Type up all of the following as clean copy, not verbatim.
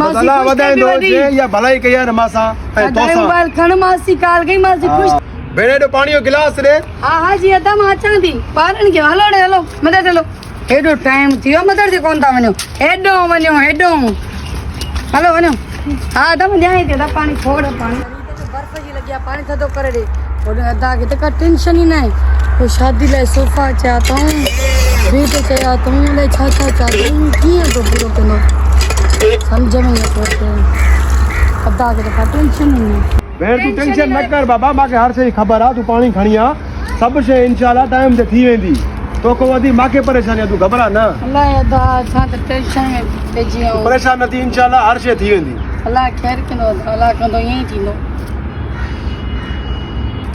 अल्लाह वधाए दो जे या भलाई कई है मासा ए तोसा मोबाइल खण मासी काल गई मासी खुश बेड़े दो पानी जो गिलास रे हां हां जी अदा मां अचां थी पारन के हलो रे हलो मदद हलो हेडो टाइम थियो मदद से कोन ता वणो हेडो हलो वणो हां दम जाए ते पानी छोड़ पानी बर्फ जी लगिया पानी थदो करे रे ओडे अदा के त टेंशन ही नहीं तो शादी ले सोफा चाहता हूं बेटे चाहता हूं ले छा चाहता हूं किए तो पूरा कनो समझ में नहीं आते अदा के त टेंशन ही नहीं बेड़ तू टेंशन न कर बाबा माके हर शई खबर आ तू पानी खणिया सब शे इंशाल्लाह टाइम से थी वेंदी तो को वदी माके परेशानी तू घबरा ना अल्लाह अदा छा त टेंशन में पेजी हूं परेशान न थी इंशाल्लाह हर शे थी वेंदी अल्लाह खैर कनो अल्लाह कंदो यही थीनो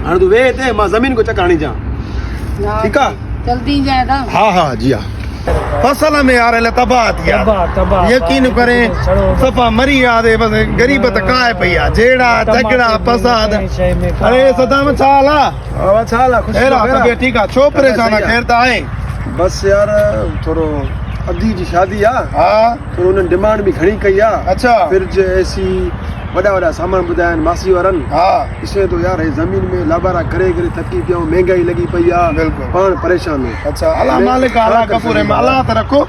हां तू वे ते मां जमीन को चकाणी जा ठीक है जल्दी जाए था हाँ हाँ जी हाँ फसल में यार तबाह यकीन करें सफा मरी आदे बस गरीबत काय पया जेड़ा झगड़ा फसाद अरे सदाम छाला खुश रहो ठीक है छो परेशान खैर ता है बस यार थोरो अधी जी शादी आ हां तो उन डिमांड भी घणी कई आ अच्छा फिर जे ऐसी बड़ा सामान बुधायन मासी वारन हां इसे तो यार है जमीन में लाबारा करे करे थकी पियो महंगाई लगी पई आ बिल्कुल पान परेशान है अच्छा अल्लाह मालिक अल्लाह गफूर है अल्लाह त रखो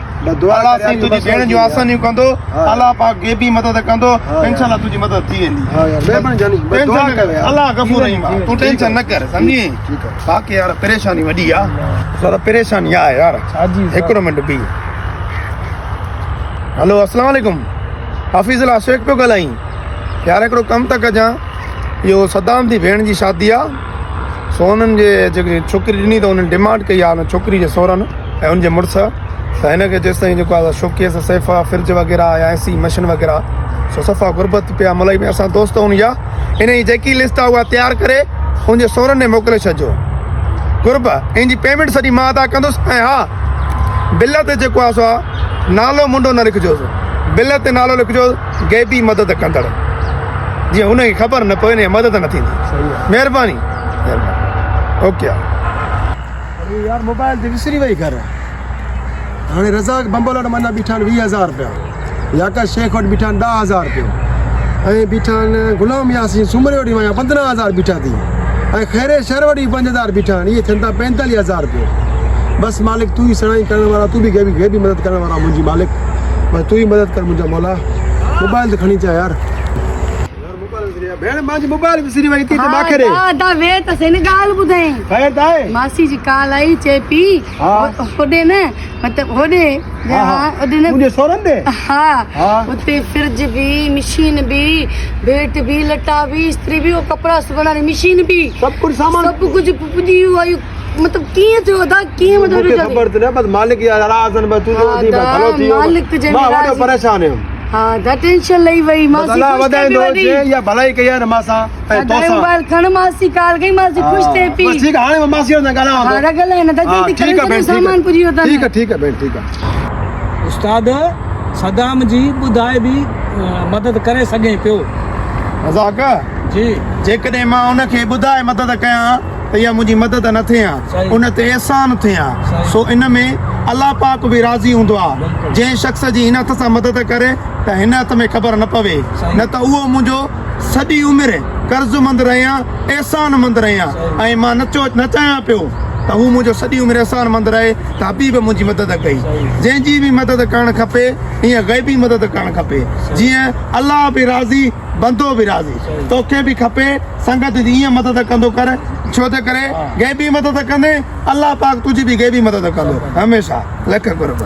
दुआ से तुजी भेण जो आसानी कंदो अल्लाह पाक गे भी मदद कंदो इंशाल्लाह तुजी मदद थी वेंदी हां यार मेहरबानी जानी दुआ करे अल्लाह गफूर है तू टेंशन न कर समझी ठीक है बाकी यार परेशानी वडी आ सारा परेशानी आ यार एक मिनट भी हेलो अस्सलाम वालेकुम हाफिज अल शेख पे गलाई यार एकड़ो कम तक कजा यो सदाम दी भेण जी शादी आ सोनन जे जेकी छोकरी ॾिनी त उन डिमांड कई आ छोकरी जे सोरन ऐं उन जे मुड़स त हिन खे जेसि ताईं जेको आहे शोकेस सैफा फ्रिज वग़ैरह या एसी मशीन वग़ैरह सो सफ़ा गुरबत पिया मलाई में असां दोस्त हुन या इन जी जेकी लिस्ट आहे उहा तयारु करे उनजे सोरन ने मोकिले छॾिजो गुरब इन जी पेमेंट सॼी मां अदा कंदुसि ऐं हा बिल ते जेको आहे सो नालो मुंडो न लिखिजोसि बिल ते नालो लिखिजोसि गैबी मदद कंदड़ जी हुनखे ख़बर न पए मदद न थींदी महिरबानी ओके अरे यार मोबाइल ते विसरी वई घर हाणे रज़ाक बंबल वटि माना बीठा 20,000 रुपया याका शेख वटि बीठा 10,000 रुपया ऐं बीठा गुलाम यासीन सुमरे वटि वञा 15,000 बीठा थी ऐं खैरे शहर वटि 5,000 बीठा इहे थियनि था 45,000 रुपया बस मालिक तू ही सणाई करण वारा तू भी गैबी मदद करण वारा मुंहिंजी मालिक बस तू ही मदद कर मुंहिंजा मौला मोबाइल त खणी चा यार भेण मांजी मोबाइल विसरी वई थी त माखे रे दा वे त सेन गाल बुधाई खैर दाए मासी जी काल आई चेपी होडे न मतलब होडे हां ओडे न मुझे सोरन दे हां उते फ्रिज भी मशीन भी बेट भी लटा भी स्त्री भी वो कपड़ा सुबना री मशीन भी सब कुछ सामान सब कुछ पुजी आई मतलब किए थियो दा किए मतलब खबर त न बस मालिक यार आजन बस तू दी भलो थी मालिक तुझे मां परेशान है हां दा टेंशन लई वई मासी अल्लाह वधाए दो जे या भलाई कई है मासा ए तोसा मोबाइल खण मासी काल गई मासी खुश थे पी बस ठीक है हां मासी न गाला हां रगले न दा जल्दी करे सामान पुजी होता ठीक है बेन ठीक है उस्ताद सदाम जी बुधाए भी मदद करे सके पियो मजाक जी जेकॾहिं मां उनखे ॿुधाए मदद कयां त इहा मुंहिंजी मदद न थियां उन ते एहसान थियां सो इन में अल्लाह पाक भी राज़ी हूंदो आहे जंहिं शख़्स जी हिन हथ सां मदद करे त हिन हथ में ख़बर न पवे न त उहो मुंहिंजो सॼी उमिरि कर्ज़मंद रहियां एहसानमंद रहियां ऐं मां न चाहियां पियो त हू मुंहिंजो सॼी उमिरि एहसानमंद रहे त हबीब मुंहिंजी मदद कई जंहिंजी बि मदद करणु खपे हीअं गैबी मदद करणु खपे जीअं अल्लाह बि राज़ी बंदो बि राज़ी तोखे बि खपे संगत जी ईअं मदद कंदो कर छो त करे गैबी मदद कंदे अल्लाह पाक तुंहिंजी बि गैबी मदद कंदो हमेशह लख गुरब